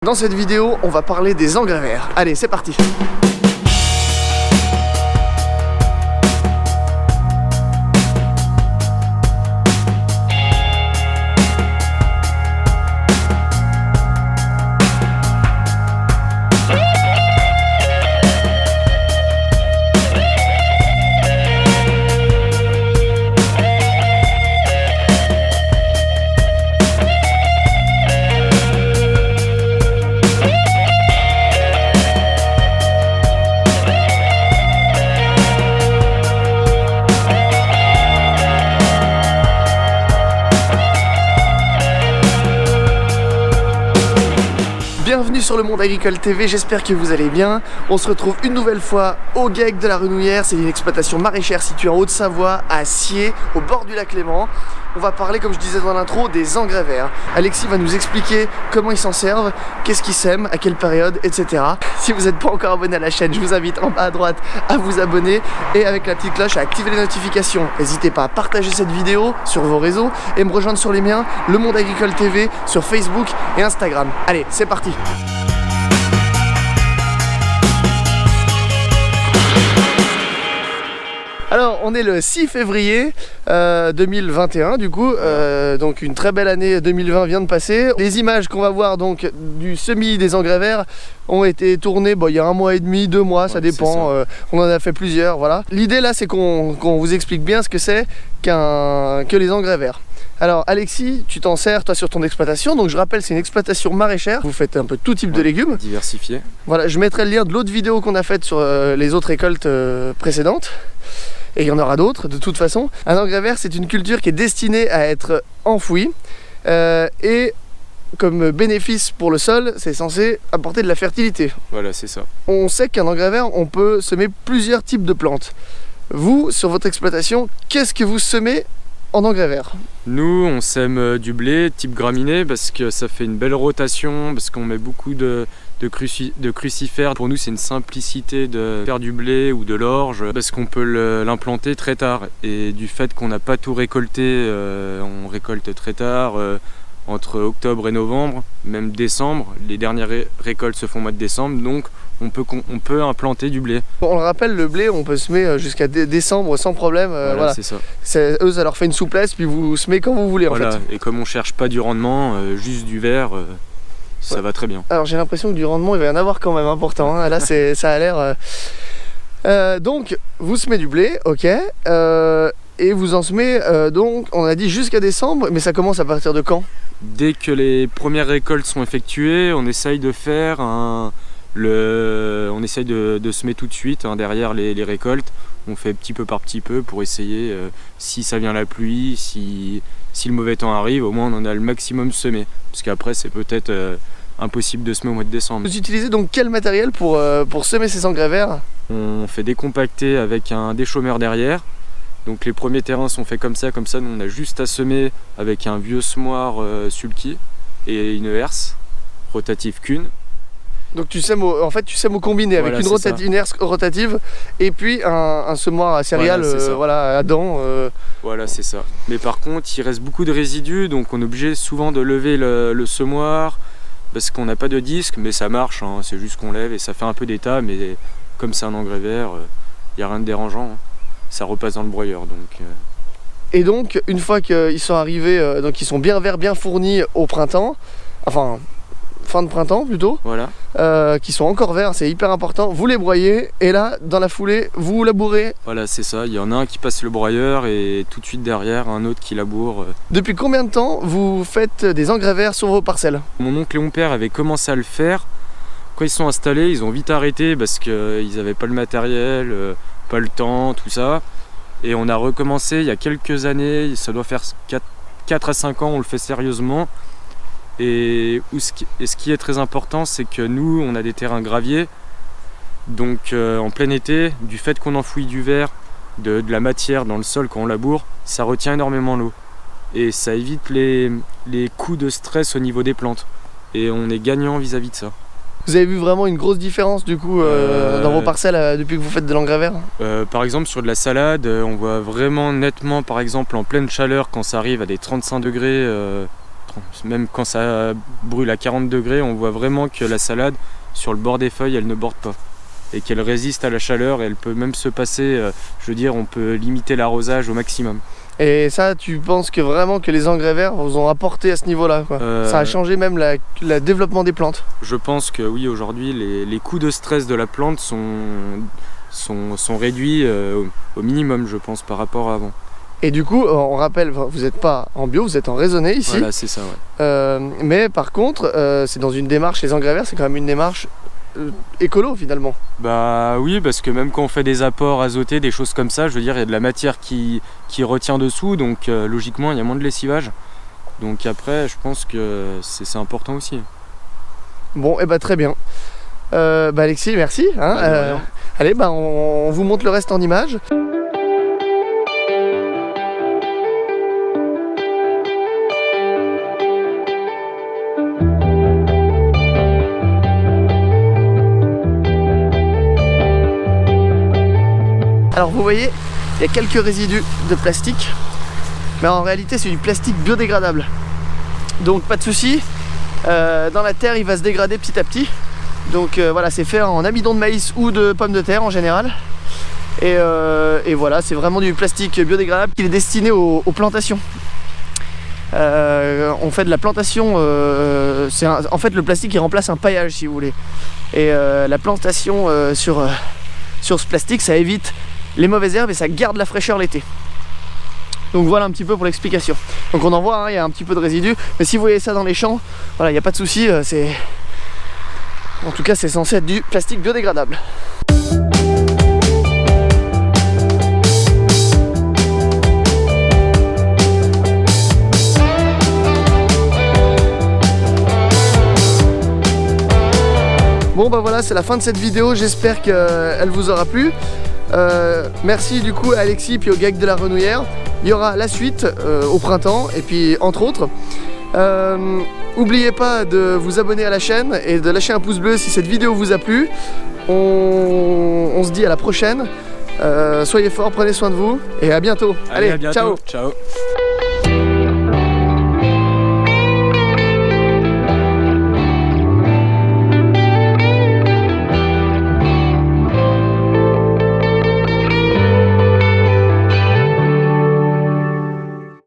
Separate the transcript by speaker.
Speaker 1: Dans cette vidéo, on va parler des engrais verts. Allez, c'est parti! Bienvenue sur le Monde Agricole TV, j'espère que vous allez bien. On se retrouve une nouvelle fois au GEC de la Renouillère. C'est une exploitation maraîchère située en Haute-Savoie, à Sciez, au bord du lac Léman. On va parler, comme je disais dans l'intro, des engrais verts. Alexis va nous expliquer comment ils s'en servent, qu'est-ce qu'ils sèment, à quelle période, etc. Si vous n'êtes pas encore abonné à la chaîne, je vous invite en bas à droite à vous abonner et avec la petite cloche à activer les notifications. N'hésitez pas à partager cette vidéo sur vos réseaux et me rejoindre sur les miens, le Monde Agricole TV, sur Facebook et Instagram. Allez, c'est parti! Alors on est le 6 février 2021 du coup, donc une très belle année 2020 vient de passer. Les images qu'on va voir donc du semis des engrais verts ont été tournées il y a 1 mois et demi, 2 mois, ça dépend, on en a fait plusieurs, voilà. L'idée là c'est qu'on vous explique bien ce que c'est que les engrais verts. Alors Alexis, tu t'en sers toi sur ton exploitation, donc je rappelle c'est une exploitation maraîchère, vous faites un peu tout type de légumes.
Speaker 2: Diversifié. Voilà,
Speaker 1: je mettrai le lien de l'autre vidéo qu'on a faite sur les autres récoltes précédentes. Et il y en aura d'autres de toute façon. Un engrais vert c'est une culture qui est destinée à être enfouie et comme bénéfice pour le sol c'est censé apporter de la fertilité.
Speaker 2: Voilà, c'est ça.
Speaker 1: On sait qu'un engrais vert on peut semer plusieurs types de plantes. Vous sur votre exploitation, qu'est-ce que vous semez en engrais vert?
Speaker 2: Nous on sème du blé type graminé parce que ça fait une belle rotation, parce qu'on met beaucoup de crucifères. Pour nous c'est une simplicité de faire du blé ou de l'orge parce qu'on peut l'implanter très tard, et du fait qu'on n'a pas tout récolté, on récolte très tard, entre octobre et novembre, même décembre. Les dernières récoltes se font au mois de décembre, donc on peut implanter du blé.
Speaker 1: On le rappelle, le blé on peut semer jusqu'à décembre sans problème. Voilà.
Speaker 2: C'est ça.
Speaker 1: Eux ça leur fait une souplesse, puis vous semez quand vous voulez en fait.
Speaker 2: Et comme on cherche pas du rendement, juste du vert, ça va très bien.
Speaker 1: Alors j'ai l'impression que du rendement il va y en avoir quand même important, hein. Là ça a l'air... Donc vous semez du blé, ok, et vous en semez donc on a dit jusqu'à décembre, mais ça commence à partir de quand?
Speaker 2: Dès que les premières récoltes sont effectuées, on essaye de faire on essaye de semer tout de suite, hein, derrière les récoltes. On fait petit peu par petit peu pour essayer, si ça vient la pluie, si le mauvais temps arrive, au moins on en a le maximum semé. Parce qu'après c'est peut-être impossible de semer au mois de décembre.
Speaker 1: Vous utilisez donc quel matériel pour semer ces engrais verts?
Speaker 2: On fait décompacter avec un déchaumeur derrière. Donc les premiers terrains sont faits comme ça nous on a juste à semer avec un vieux semoir sulky et une herse rotative qu'une.
Speaker 1: Donc tu sèmes au combiné, voilà, avec une herse rotative et puis un semoir à céréales, voilà, à dents.
Speaker 2: Voilà, c'est ça. Mais par contre il reste beaucoup de résidus, donc on est obligé souvent de lever le semoir parce qu'on n'a pas de disque, mais ça marche, hein, c'est juste qu'on lève et ça fait un peu d'état, mais comme c'est un engrais vert, il n'y a rien de dérangeant, hein. Ça repasse dans le broyeur donc.
Speaker 1: Et donc une fois qu'ils sont arrivés, donc ils sont bien verts, bien fournis au printemps, enfin fin de printemps plutôt,
Speaker 2: voilà,
Speaker 1: qui sont encore verts, c'est hyper important, vous les broyez et là dans la foulée vous labourez.
Speaker 2: Voilà, c'est ça, il y en a un qui passe le broyeur et tout de suite derrière un autre qui laboure.
Speaker 1: Depuis combien de temps vous faites des engrais verts sur vos parcelles?
Speaker 2: Mon oncle et mon père avaient commencé à le faire. Quand ils sont installés, ils ont vite arrêté parce qu'ils n'avaient pas le matériel, pas le temps, tout ça. Et on a recommencé il y a quelques années, ça doit faire 4 à 5 ans, on le fait sérieusement. Et ce qui est très important, c'est que nous, on a des terrains graviers. Donc en plein été, du fait qu'on enfouit du verre, de la matière dans le sol quand on laboure, ça retient énormément l'eau. Et ça évite les coups de stress au niveau des plantes. Et on est gagnant vis-à-vis de ça.
Speaker 1: Vous avez vu vraiment une grosse différence du coup dans vos parcelles depuis que vous faites de l'engrais vert?
Speaker 2: Par exemple sur de la salade, on voit vraiment nettement, par exemple en pleine chaleur, quand ça arrive à des 35 degrés Même quand ça brûle à 40 degrés, on voit vraiment que la salade, sur le bord des feuilles, elle ne borde pas. Et qu'elle résiste à la chaleur, et elle peut même se passer, je veux dire, on peut limiter l'arrosage au maximum.
Speaker 1: Et ça, tu penses que vraiment que les engrais verts vous ont apporté à ce niveau-là, quoi. Ça a changé même le développement des plantes.
Speaker 2: Je pense que oui, aujourd'hui, les coups de stress de la plante sont réduits au minimum, je pense, par rapport à avant.
Speaker 1: Et du coup, on rappelle, vous n'êtes pas en bio, vous êtes en raisonné ici.
Speaker 2: Voilà, c'est ça, ouais.
Speaker 1: Mais par contre, c'est dans une démarche, les engrais verts, c'est quand même une démarche écolo finalement.
Speaker 2: Bah oui, parce que même quand on fait des apports azotés, des choses comme ça, je veux dire, il y a de la matière qui retient dessous, donc logiquement, il y a moins de lessivage. Donc après, je pense que c'est important aussi.
Speaker 1: Bon, et bah très bien. Alexis, merci. Hein, allez, on vous montre le reste en images. Alors vous voyez, il y a quelques résidus de plastique, mais en réalité c'est du plastique biodégradable. Donc pas de souci, dans la terre il va se dégrader petit à petit. Donc voilà, c'est fait en amidon de maïs ou de pommes de terre en général. Et voilà, c'est vraiment du plastique biodégradable qui est destiné aux plantations. On fait de la plantation, en fait le plastique il remplace un paillage si vous voulez. Et la plantation sur ce plastique, ça évite les mauvaises herbes et ça garde la fraîcheur l'été. Donc voilà un petit peu pour l'explication. Donc on en voit, hein, il y a un petit peu de résidus, mais si vous voyez ça dans les champs, voilà, il n'y a pas de souci, en tout cas c'est censé être du plastique biodégradable. Bon bah voilà, c'est la fin de cette vidéo, j'espère qu'elle vous aura plu. Merci du coup à Alexis puis au GEC de la Renouillère. Il y aura la suite au printemps et puis entre autres. N'oubliez pas de vous abonner à la chaîne et de lâcher un pouce bleu si cette vidéo vous a plu. On se dit à la prochaine. Soyez forts, prenez soin de vous et à bientôt. Allez,
Speaker 2: à bientôt.
Speaker 1: Ciao.
Speaker 2: Ciao.